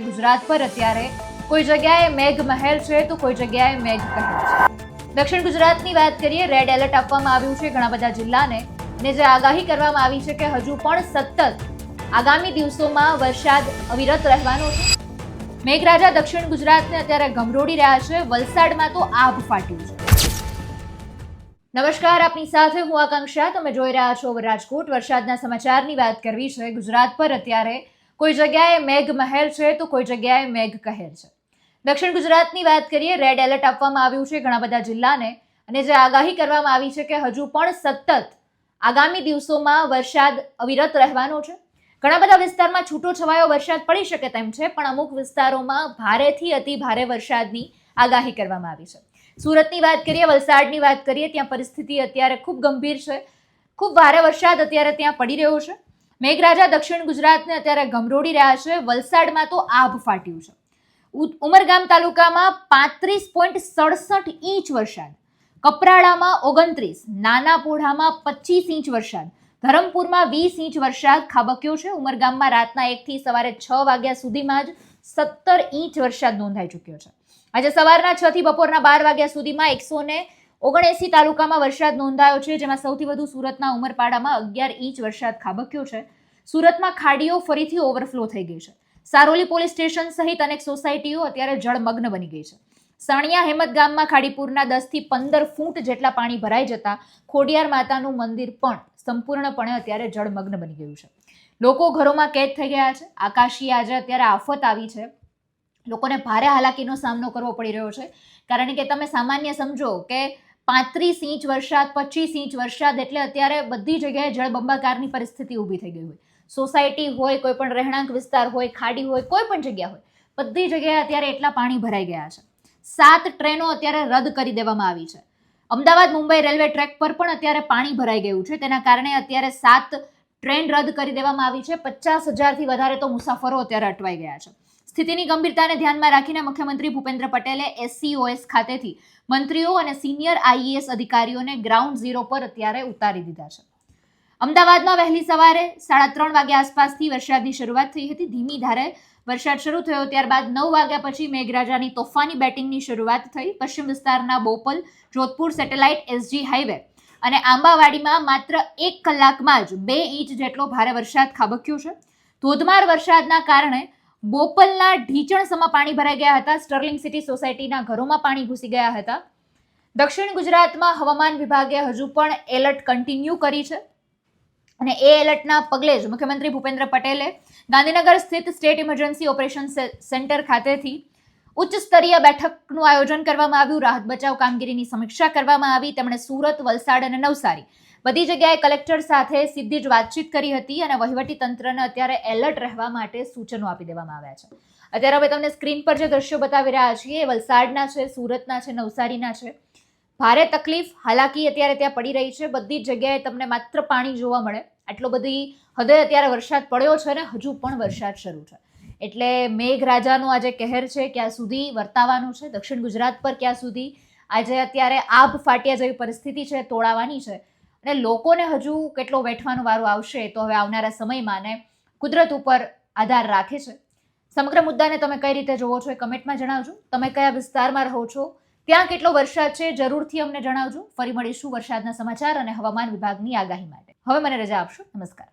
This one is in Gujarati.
ગુજરાત પર અત્યારે કોઈ જગ્યાએ મેઘ મહેર છે તો કોઈ જગ્યાએ મેઘ કહેર છે. દક્ષિણ ગુજરાતની વાત કરીએ, રેડ એલર્ટ આપવામાં આવ્યું છે ઘણા બધા જિલ્લાને, અને જે આગાહી કરવામાં આવી છે કે હજુ પણ સતત આગામી દિવસોમાં વરસાદ અવિરત રહેવાનો છે. મેઘરાજા દક્ષિણ ગુજરાતને અત્યારે ગમરોડી રહ્યા છે. વલસાડમાં તો આભ ફાટ્યું છે. નમસ્કાર, આપની સાથે હું આકાંક્ષા. તમે જોઈ રહ્યા છો રાજકોટ. વરસાદના સમાચારની વાત કરવી છે. ગુજરાત પર અત્યારે કોઈ જગ્યાએ મેઘ મહેર છે તો કોઈ જગ્યાએ મેઘ કહેર છે. દક્ષિણ ગુજરાતની વાત કરીએ, રેડ એલર્ટ આપવામાં આવ્યું છે ઘણા બધા જિલ્લાને, અને જે આગાહી કરવામાં આવી છે કે હજુ પણ સતત આગામી દિવસોમાં વરસાદ અવિરત રહેવાનો છે. ઘણા બધા વિસ્તારમાં છૂટો છવાયો વરસાદ પડી શકે તેમ છે, પણ અમુક વિસ્તારોમાં ભારેથી અતિ ભારે વરસાદની આગાહી કરવામાં આવી છે. સુરતની વાત કરીએ, વલસાડની વાત કરીએ, ત્યાં પરિસ્થિતિ અત્યારે ખૂબ ગંભીર છે. ખૂબ ભારે વરસાદ અત્યારે ત્યાં પડી રહ્યો છે. મેઘરાજા દક્ષિણ ગુજરાતને અત્યારે ગમરોડી રહ્યા છે. વલસાડમાં તો આભ ફાટ્યું છે. ઉમરગામ તાલુકામાં 35.67 ઇંચ વરસાદ, કપરાડામાં 29, નાનાપોઢામાં 25 ઇંચ વરસાદ, ધરમપુરમાં 20 ઇંચ વરસાદ ખાબક્યો છે. ઉમરગામમાં રાતના 1 થી સવારે 6 વાગ્યા સુધીમાં જ 17 ઇંચ વરસાદ નોંધાઈ ચૂક્યો છે. આજે સવારના 6 થી બપોરના 12 વાગ્યા સુધીમાં 179 તાલુકામાં વરસાદ નોંધાયો છે, જેમાં સૌથી વધુ સુરતના ઉમરપાડામાં 11 ઇંચ વરસાદ ખાબક્યો છે. સુરતમાં ખાડીઓ ફરીથી ઓવરફ્લો થઈ ગઈ છે. સારોલી પોલીસ સ્ટેશન સહિત અનેક સોસાયટીઓ અત્યારે જળમગ્ન બની ગઈ છે. સાણિયા હેમત ગામમાં ખાડીપુરના 10 થી 15 ફૂટ જેટલા પાણી ભરાઈ જતા ખોડિયાર માતાનું મંદિર પણ સંપૂર્ણપણે અત્યારે જળમગ્ન બની ગયું છે. લોકો ઘરોમાં કેદ થઈ ગયા છે. આકાશી આજે અત્યારે આફત આવી છે. લોકોને ભારે હાલાકીનો સામનો કરવો પડી રહ્યો છે, કારણ કે તમે સામાન્ય સમજો કે 35 ઇંચ વરસાદ, 25 ઇંચ વરસાદ એટલે અત્યારે બધી જગ્યાએ જળબંબાકારની પરિસ્થિતિ ઊભી થઈ ગઈ હોય. સોસાયટી હોય, કોઈ પણ રહેણાંક વિસ્તાર હોય, ખાડી હોય, કોઈ પણ જગ્યા હોય, બધી જગ્યાએ અત્યારે એટલા પાણી ભરાઈ ગયા છે. 7 ટ્રેનો અત્યારે રદ કરી દેવામાં આવી છે. અમદાવાદ મુંબઈ રેલવે ટ્રેક પર પણ અત્યારે પાણી ભરાઈ ગયું છે. તેના કારણે અત્યારે 7 ટ્રેન રદ કરી દેવામાં આવી છે. 50,000થી વધારે તો મુસાફરો અત્યારે અટવાઈ ગયા છે. સ્થિતિની ગંભીરતાને ધ્યાનમાં રાખીને મુખ્યમંત્રી ભૂપેન્દ્ર પટેલે SCOS ખાતેથી મંત્રીઓ અને સિનિયર IAS અધિકારીઓને ગ્રાઉન્ડ ઝીરો પર અત્યારે ઉતારી દીધા છે. અમદાવાદમાં વહેલી સવારે 3:30 વાગ્યા આસપાસથી વરસાદની શરૂઆત થઈ હતી. ધીમી ધારે વરસાદ શરૂ થયો, ત્યારબાદ 9 વાગ્યા પછી મેઘરાજાની તોફાની બેટિંગની શરૂઆત થઈ. પશ્ચિમ વિસ્તારના Bopal, Jodhpur satellite SG highway અને આંબાવાડીમાં માત્ર 1 કલાકમાં જ 2 ઇંચ જેટલો ભારે વરસાદ ખાબક્યો છે. ધોધમાર વરસાદના કારણે બોપલના ઢીચણસમાં પાણી ભરાઈ ગયા હતા. સ્ટર્લિંગ સિટી સોસાયટીના ઘરોમાં પાણી ઘૂસી ગયા હતા. દક્ષિણ ગુજરાતમાં હવામાન વિભાગે હજુ પણ એલર્ટ કન્ટિન્યુ કરી છે, અને એ એલર્ટના પગલે જ મુખ્યમંત્રી ભૂપેન્દ્ર પટેલે ગાંધીનગર સ્થિત સ્ટેટ ઇમરજન્સી ઓપરેશન સેન્ટર ખાતેથી ઉચ્ચ સ્તરીય બેઠકનું આયોજન કરવામાં આવ્યું. રાહત બચાવ કામગીરીની સમીક્ષા કરવામાં આવી. તેમણે સુરત, વલસાડ અને નવસારી બધી જગ્યાએ કલેક્ટર સાથે સીધી જ વાતચીત કરી હતી, અને વહીવટી તંત્રને અત્યારે એલર્ટ રહેવા માટે સૂચનો આપી દેવામાં આવ્યા છે. અત્યારે હવે તમને સ્ક્રીન પર જે દ્રશ્યો બતાવી રહ્યા છીએ, વલસાડના છે, સુરતના છે, નવસારીના છે. ભારે તકલીફ, હાલાકી અત્યારે ત્યાં પડી રહી છે. બધી જ જગ્યાએ તમને માત્ર પાણી જોવા મળે. આટલો બધી હદે અત્યારે વરસાદ પડ્યો છે, અને હજુ પણ વરસાદ શરૂ છે. એટલે મેઘરાજાનો આજે કહેર છે, ક્યાં સુધી વર્તાવાનો છે દક્ષિણ ગુજરાત પર, ક્યાં સુધી આજે અત્યારે આભ ફાટ્યા જેવી પરિસ્થિતિ છે, તોડાવાની છે, અને લોકોને હજુ કેટલો વેઠવાનો વારો આવશે તો હવે આવનારા સમયમાં ને કુદરત ઉપર આધાર રાખે છે. સમગ્ર મુદ્દાને તમે કઈ રીતે જોવો છો એ કમેન્ટમાં જણાવજો. તમે કયા વિસ્તારમાં રહો છો, ત્યાં કેટલો વરસાદ છે, જરૂરથી અમને જણાવજો. ફરી મળીશું વરસાદના સમાચાર અને હવામાન વિભાગની આગાહી માટે. હવે મને રજા આપશો. નમસ્કાર.